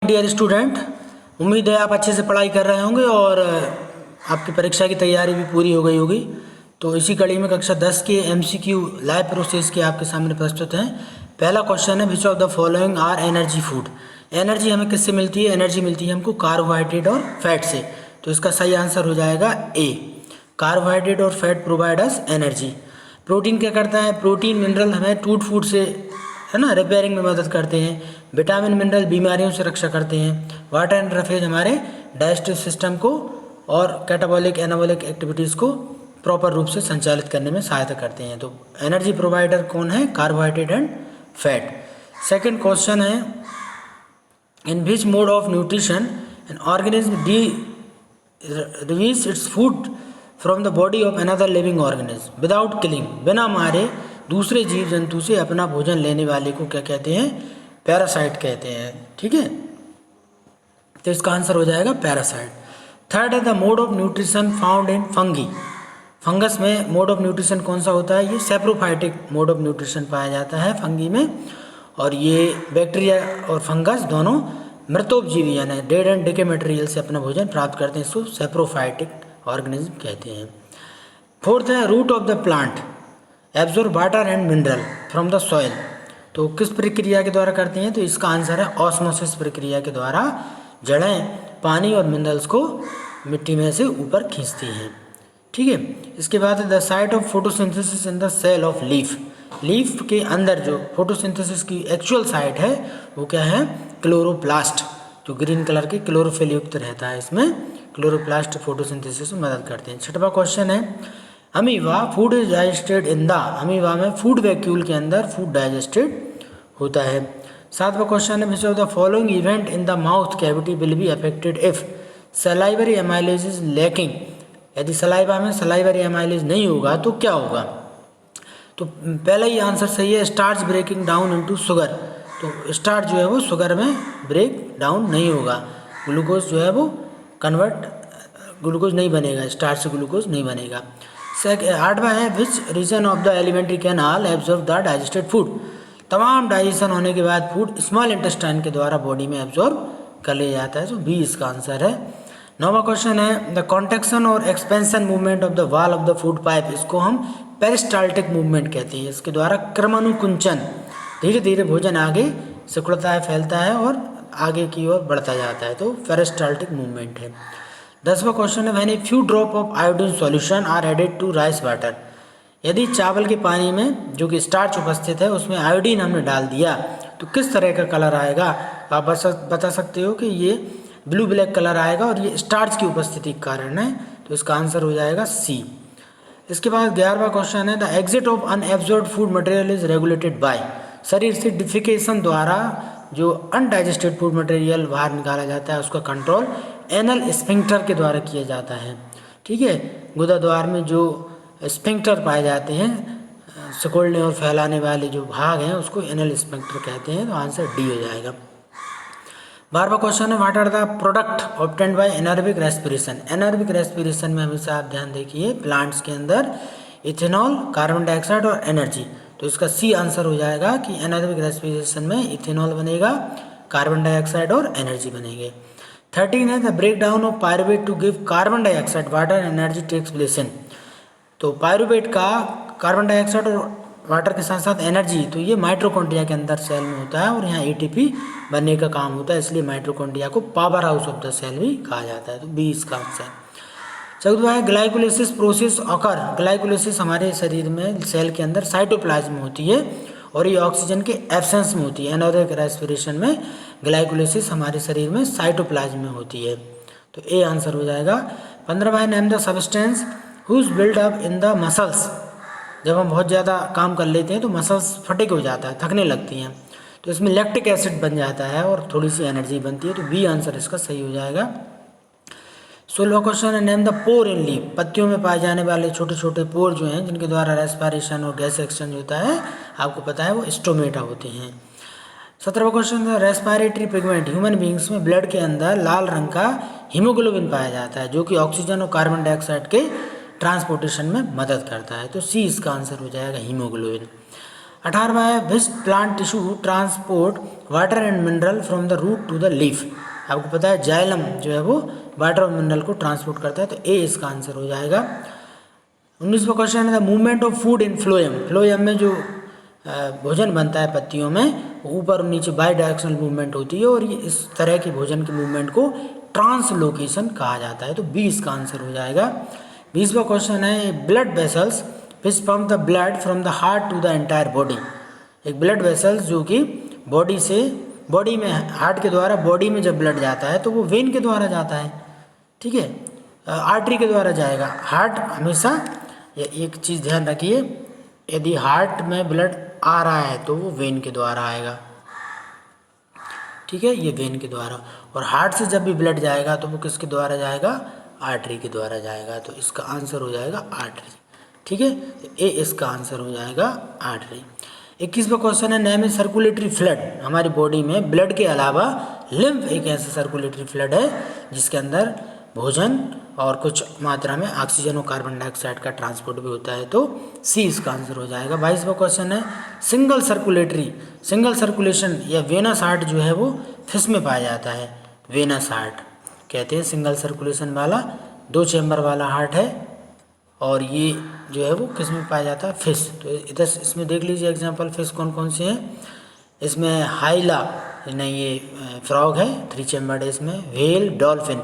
Dear student, उम्मीद है आप अच्छे से पढ़ाई कर रहे होंगे और आपकी परीक्षा की तैयारी भी पूरी हो गई होगी। तो इसी कड़ी में कक्षा 10 के एमसीक्यू लाइव प्रोसेस के आपके सामने प्रस्तुत हैं। पहला क्वेश्चन है, which of the following are energy food. Energy हमें किससे मिलती है? एनर्जी मिलती है हमको कार्बोहाइड्रेट और फैट से। तो इसका सही आंसर हो जाएगा ए, कार्बोहाइड्रेट और fat provide us energy. Protein क्या करता है? प्रोटीन मिनरल हमें टूट फूट से, है ना, रिपेयरिंग में मदद करते हैं। विटामिन मिनरल बीमारियों से रक्षा करते हैं। वाटर एंड रफेज हमारे डाइजेस्टिव सिस्टम को और कैटाबॉलिक एनाबॉलिक एक्टिविटीज़ को प्रॉपर रूप से संचालित करने में सहायता करते हैं। तो एनर्जी प्रोवाइडर कौन है? Carbohydrate and fat. Second question है, in which mode of nutrition an organism receives its food from the body of another living organism without killing. बिना मारे दूसरे जीव जंतु से अपना भोजन लेने वाले को क्या कहते हैं? पैरासाइट कहते हैं। ठीक है, तो इसका आंसर हो जाएगा पैरासाइट। थर्ड है, the mode of nutrition found in fungi. Fungus में मोड ऑफ न्यूट्रिशन कौन सा होता है? ये सेप्रोफाइटिक मोड ऑफ न्यूट्रिशन पाया जाता है फंगी में। और ये बैक्टीरिया और फंगस दोनों मृतोपजीवी यानी डेड एंड डिके मटेरियल से अपना भोजन प्राप्त करते हैं। इसको सेप्रोफाइटिक ऑर्गेनिज्म कहते हैं। फोर्थ है, root of the plant absorb water and mineral from the soil. तो किस प्रक्रिया के द्वारा करते हैं? तो इसका आंसर है ऑस्मोसिस प्रक्रिया के द्वारा जड़ें पानी और मिनरल्स को मिट्टी में से ऊपर खींचती हैं। ठीक है, इसके बाद the site of photosynthesis in the cell of leaf. Leaf के अंदर जो फोटोसिंथेसिस की एक्चुअल साइट है वो क्या है? क्लोरोप्लास्ट, जो ग्रीन कलर के क्लोरोफिल युक्त रहता है, इसमें क्लोरोप्लास्ट फोटोसिंथेसिस में मदद करते हैं। छठवां क्वेश्चन है, amoeba food is digested in the. Amoeba में फूड वैक्यूल के अंदर फूड डाइजेस्टेड होता है। सातवां क्वेश्चन है, which of the following event in the mouth cavity will be affected if salivary amylase is lacking. यदि सलाइवा में सलाइवरी एमाइलेज नहीं होगा तो क्या होगा? तो पहला ही आंसर सही है, starch breaking down into sugar. तो स्टार्च जो है वो शुगर में ब्रेक डाउन नहीं होगा, ग्लूकोज जो है वो ग्लूकोज नहीं बनेगा, स्टार्च से ग्लूकोज नहीं बनेगा। आठवां है, which region of the alimentary canal absorb the digested food. तमाम डाइजेशन होने के बाद फूड स्मॉल इंटेस्टाइन के द्वारा बॉडी में एब्जॉर्ब कर लिया जाता है। तो बी इसका आंसर है। नौवां क्वेश्चन है, द कॉन्ट्रैक्शन और expansion movement of the wall of the food pipe. इसको हम पेरिस्टाल्टिक मूवमेंट कहते हैं। इसके द्वारा क्रमानुकुंचन, धीरे धीरे भोजन आगे सिकुड़ता है, फैलता है और आगे की ओर बढ़ता जाता है, तो पेरिस्टाल्टिक मूवमेंट है। 10वां क्वेश्चन है, when a few drop of iodine solution are added to rice water. यदि चावल के पानी में जो कि स्टार्च उपस्थित है उसमें आयोडीन हमने डाल दिया तो किस तरह का कलर आएगा? आप बता सकते हो कि ये ब्लू ब्लैक कलर आएगा और ये स्टार्च की उपस्थिति के कारण है। तो इसका आंसर हो जाएगा सी। इसके बाद 11वां क्वेश्चन है, the exit of unabsorbed food material is regulated by. शरीर से डिफिकेशन द्वारा जो अनडाइजेस्टेड फूड मटेरियल बाहर निकाला जाता है उसका कंट्रोल एनल स्फिंक्टर के द्वारा किया जाता है। ठीक है, गुदा द्वार में जो स्फिंक्टर पाए जाते हैं, सिकुड़ने और फैलाने वाले जो भाग हैं उसको एनल स्फिंक्टर कहते हैं। तो आंसर डी हो जाएगा। 12वां क्वेश्चन है, what are the product obtained by anaerobic respiration. Anaerobic respiration में हमेशा आप ध्यान देखिए, प्लांट्स के अंदर इथेनॉल, कार्बन डाइऑक्साइड और एनर्जी। तो इसका सी आंसर हो जाएगा कि एनारोबिक रेस्पिरेशन में इथेनॉल बनेगा, कार्बन डाइऑक्साइड और एनर्जी बनेंगे। 13 है, the break down of pyruvate to give carbon dioxide water energy takes place in. तो पायरुवेट का कार्बन डाइऑक्साइड और वाटर के साथ साथ एनर्जी, तो ये माइटोकॉन्ड्रिया के अंदर सेल में होता है और यहाँ एटीपी बनने का काम होता है, इसलिए माइटोकॉन्ड्रिया को power house of the cell भी कहा जाता है। तो बी इसका आंसर। 14वां है, ग्लाइकोलाइसिस प्रोसेस ऑकर। ग्लाइकोलाइसिस हमारे शरीर में सेल के अंदर साइटोप्लाज्म में होती है और ये ऑक्सीजन के एब्सेंस में होती है। एनारोबिक रेस्पिरेशन में ग्लाइकोलाइसिस हमारे शरीर में साइटोप्लाज्म में होती है। तो ए आंसर हो जाएगा। 15वां है, name the substance whose build up in the muscles. जब हम बहुत ज़्यादा काम कर लेते हैं तो मसल्स फटिक हो जाता है, थकने लगती हैं, तो इसमें लैक्टिक एसिड बन जाता है और थोड़ी सी एनर्जी बनती है। तो बी आंसर इसका सही हो जाएगा। 16वां क्वेश्चन है, name the pore in leaf. पत्तियों में पाए जाने वाले छोटे छोटे पोर जो हैं जिनके द्वारा रेस्पिरेशन और गैस एक्सचेंज होता है, आपको पता है वो स्टोमेटा होते हैं। 17वां क्वेश्चन है, रेस्पिरेटरी पिगमेंट। ह्यूमन बींग्स में ब्लड के अंदर लाल रंग का हीमोग्लोबिन पाया जाता है जो कि ऑक्सीजन और कार्बन डाइऑक्साइड के ट्रांसपोर्टेशन में मदद करता है। तो सी इसका आंसर हो जाएगा, हीमोग्लोबिन। 18वां है which plant tissue transport water and mineral from the root to the leaf. आपको पता है जाइलम जो है वो वाटर और मिनरल को ट्रांसपोर्ट करता है, तो ए इसका आंसर हो जाएगा। 19वां क्वेश्चन है the movement of food in phloem. Phloem में जो भोजन बनता है पत्तियों में, ऊपर और नीचे बाई डायरेक्शनल मूवमेंट होती है, और ये इस तरह की भोजन की मूवमेंट को ट्रांसलोकेशन कहा जाता है, तो बी इसका आंसर हो जाएगा। 20वां क्वेश्चन है blood vessels which pump the blood from the heart to the entire body. एक ब्लड वेसल्स जो कि बॉडी में हार्ट के द्वारा बॉडी में जब ब्लड जाता है तो वो वेन के द्वारा जाता है, ठीक है, आर्टरी के द्वारा जाएगा। हार्ट हमेशा एक चीज़ ध्यान रखिए, यदि हार्ट में ब्लड आ रहा है तो वो वेन के द्वारा आएगा, ठीक है, ये वेन के द्वारा। और हार्ट से जब भी ब्लड जाएगा तो वो किसके द्वारा जाएगा, आर्टरी के द्वारा जाएगा, तो इसका आंसर हो जाएगा आर्टरी, ठीक है, तो ए इसका आंसर हो जाएगा आर्टरी। 21वां क्वेश्चन है नेम ए सर्कुलेटरी फ्लड। हमारी बॉडी में ब्लड के अलावा लिम्फ एक ऐसा सर्कुलेटरी फ्लड है जिसके अंदर भोजन और कुछ मात्रा में ऑक्सीजन और कार्बन डाइऑक्साइड का ट्रांसपोर्ट भी होता है, तो सी इसका आंसर हो जाएगा। 22वां क्वेश्चन है सिंगल सर्कुलेशन या वेनस हार्ट जो है वो फिश में पाया जाता है। वेनस हार्ट कहते हैं सिंगल सर्कुलेशन वाला, 2 चैम्बर वाला हार्ट है, और ये जो है वो किस में पाया जाता है, फिश। तो इधर इसमें देख लीजिए एग्जांपल फिश कौन कौन से हैं। इसमें हाइला नहीं, ये फ्रॉग है, 3 चैम्बर्ड है इसमें, व्हेल, डॉल्फिन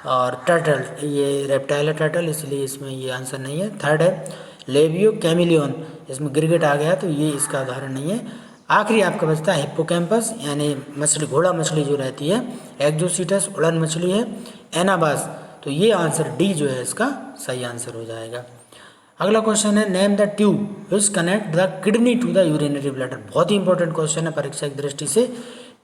और टर्टल, ये रेप्टाइल है टर्टल, इसलिए इसमें ये आंसर नहीं है। 3rd है लेबियो कैमिलियन, इसमें गिरगिट आ गया तो ये इसका उदाहरण नहीं है। आखिरी आपका बचता है हिप्पोकैम्पस यानी मछली, घोड़ा मछली जो रहती है। एक्जोसीटस उड़न मछली है। एनाबास, तो ये आंसर डी जो है इसका सही आंसर हो जाएगा। अगला क्वेश्चन है name the tube which connect the kidney to the urinary bladder. बहुत ही इंपॉर्टेंट क्वेश्चन है परीक्षा की दृष्टि से।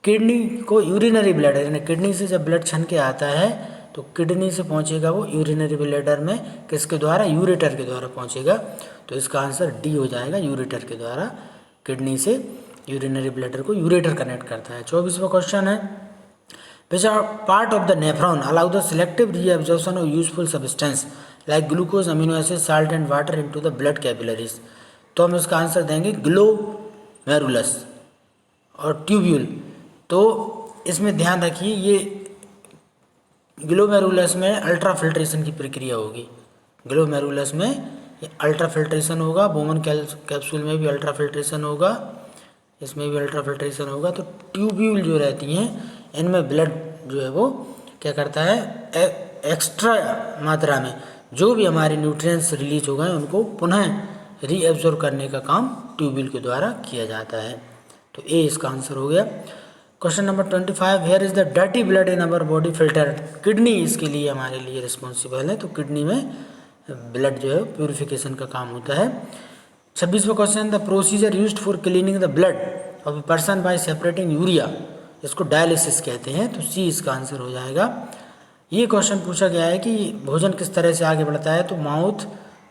किडनी को यूरिनरी ब्लैडर यानी किडनी से जब ब्लड छन के आता है तो किडनी से पहुंचेगा वो यूरिनरी ब्लैडर में, किसके द्वारा, यूरेटर के द्वारा पहुंचेगा, तो इसका आंसर डी हो जाएगा, यूरेटर के द्वारा किडनी से यूरिनरी ब्लैडर को यूरेटर कनेक्ट करता है। 24वां क्वेश्चन है which are part of the nephron allow the selective reabsorption of useful substance like glucose, amino acid, salt and water into the blood capillaries। तो हम इसका आंसर देंगे glomerulus और tubule. तो इसमें ध्यान रखिए ये ग्लोमेरुलस में अल्ट्रा फिल्ट्रेशन की प्रक्रिया होगी। ग्लोमेरुलस में ये अल्ट्रा फिल्ट्रेशन होगा, बोमन कैप्सूल में भी अल्ट्रा फिल्ट्रेशन होगा, इसमें भी अल्ट्रा फिल्ट्रेशन होगा। तो ट्यूब्यूल जो रहती हैं इनमें ब्लड जो है वो क्या करता है, एक्स्ट्रा मात्रा में जो भी हमारे न्यूट्रिएंट्स रिलीज हो गए उनको पुनः रीएब्जॉर्ब करने का काम ट्यूब्यूल के द्वारा किया जाता है, तो ए इसका आंसर हो गया। Question number 25 where is the dirty blood in our body filtered. Kidney इसके लिए हमारे लिए रिस्पॉन्सिबल है, तो किडनी में ब्लड जो है प्यूरिफिकेशन का काम होता है। 26वां question the procedure used for cleaning the blood of a person by separating urea, इसको डायलिसिस कहते हैं, तो सी इसका आंसर हो जाएगा। ये क्वेश्चन पूछा गया है कि भोजन किस तरह से आगे बढ़ता है, तो माउथ,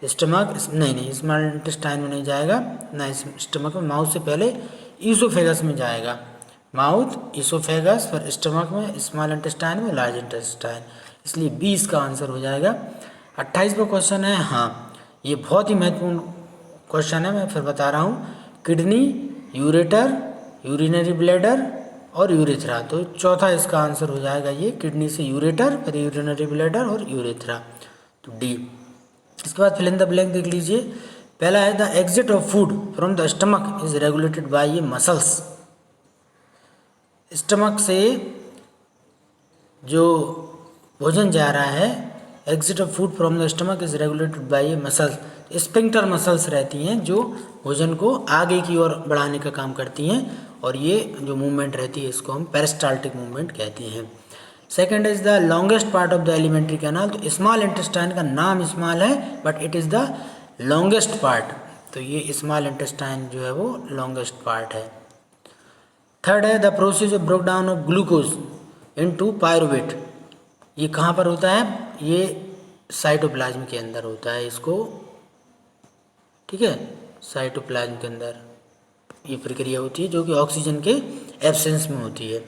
स्टमक, नहीं स्मॉल इंटेस्टाइन में नहीं जाएगा, ना स्टमक में, माउथ से पहले ईसोफेगस में जाएगा, माउथ ईसोफेगस, फिर स्टमक में, स्मॉल इंटेस्टाइन में, लार्ज इंटेस्टाइन, इसलिए बी इसका आंसर हो जाएगा। 28वां क्वेश्चन है, हाँ ये बहुत ही महत्वपूर्ण क्वेश्चन है, मैं फिर बता रहा हूँ, किडनी, यूरेटर, यूरिनरी ब्लैडर और यूरेथ्रा, तो चौथा इसका आंसर हो जाएगा ये, किडनी से यूरेटर, फिर यूरिनरी ब्लैडर और यूरेथ्रा, तो डी। इसके बाद फिल इन द ब्लैंक देख लीजिए। पहला है the exit of food from the stomach is regulated by ये मसल्स। स्टमक से जो भोजन जा रहा है, exit of food from the stomach is regulated by ये मसल्स। स्पिंक्टर मसल्स रहती हैं जो भोजन को आगे की ओर बढ़ाने का काम करती हैं, और ये जो मूवमेंट रहती है इसको हम पेरिस्टाल्टिक मूवमेंट कहते हैं। Second is the longest part of the alimentary canal, तो स्मॉल इंटेस्टाइन का नाम स्मॉल है but it is the longest part, तो ये स्मॉल इंटेस्टाइन जो है वो लॉन्गेस्ट पार्ट है। थर्ड है the process of break down of glucose into pyruvate, ये कहाँ पर होता है, ये साइटोप्लाज्म के अंदर होता है इसको, ठीक है, साइटोप्लाज्म के अंदर ये प्रक्रिया होती है जो कि ऑक्सीजन के एब्सेंस में होती है,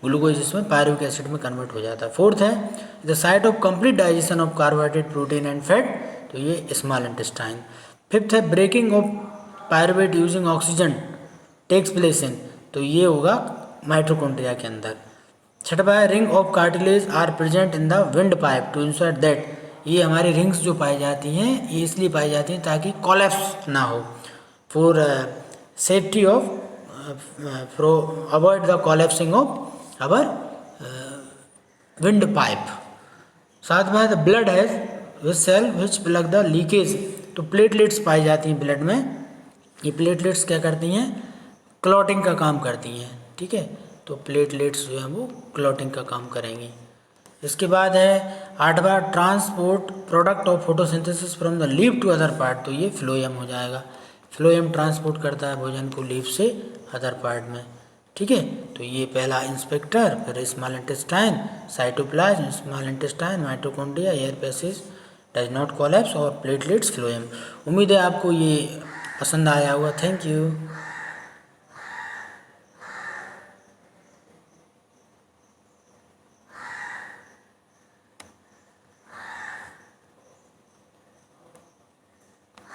ग्लूकोज इसमें पायरुविक एसिड में कन्वर्ट हो जाता है। फोर्थ है the site of complete digestion of carbohydrate, protein and fat, तो ये स्मॉल इंटेस्टाइन। फिफ्थ है breaking of pyruvate using oxygen takes place in, तो ये होगा माइटोकॉन्ड्रिया के अंदर। छठवा है ring of cartilage are present in the wind pipe to ensure that, ये हमारी रिंग्स जो पाई जाती हैं ये इसलिए पाई जाती हैं ताकि कोलैप्स ना हो, for safety of avoid the collapsing of our wind pipe. सातवां है the blood has which cell which plug the leakage, तो प्लेटलेट्स पाई जाती हैं ब्लड में, ये प्लेटलेट्स क्या करती हैं, क्लॉटिंग का काम करती हैं, ठीक है, तो प्लेटलेट्स जो है वो क्लॉटिंग का काम करेंगी। इसके बाद है आठवां transport product of photosynthesis from the leaf to other part, तो ये फ्लोएम हो जाएगा, फ्लोएम ट्रांसपोर्ट करता है भोजन को लीफ से अदर पार्ट में, ठीक है। तो ये पहला इंस्पेक्टर, फिर small intestine, cytoplasm, small intestine, mitochondria, air passage does not collapse और प्लेटलेट्स फ्लोएम। उम्मीद है आपको ये पसंद आया होगा। Thank you.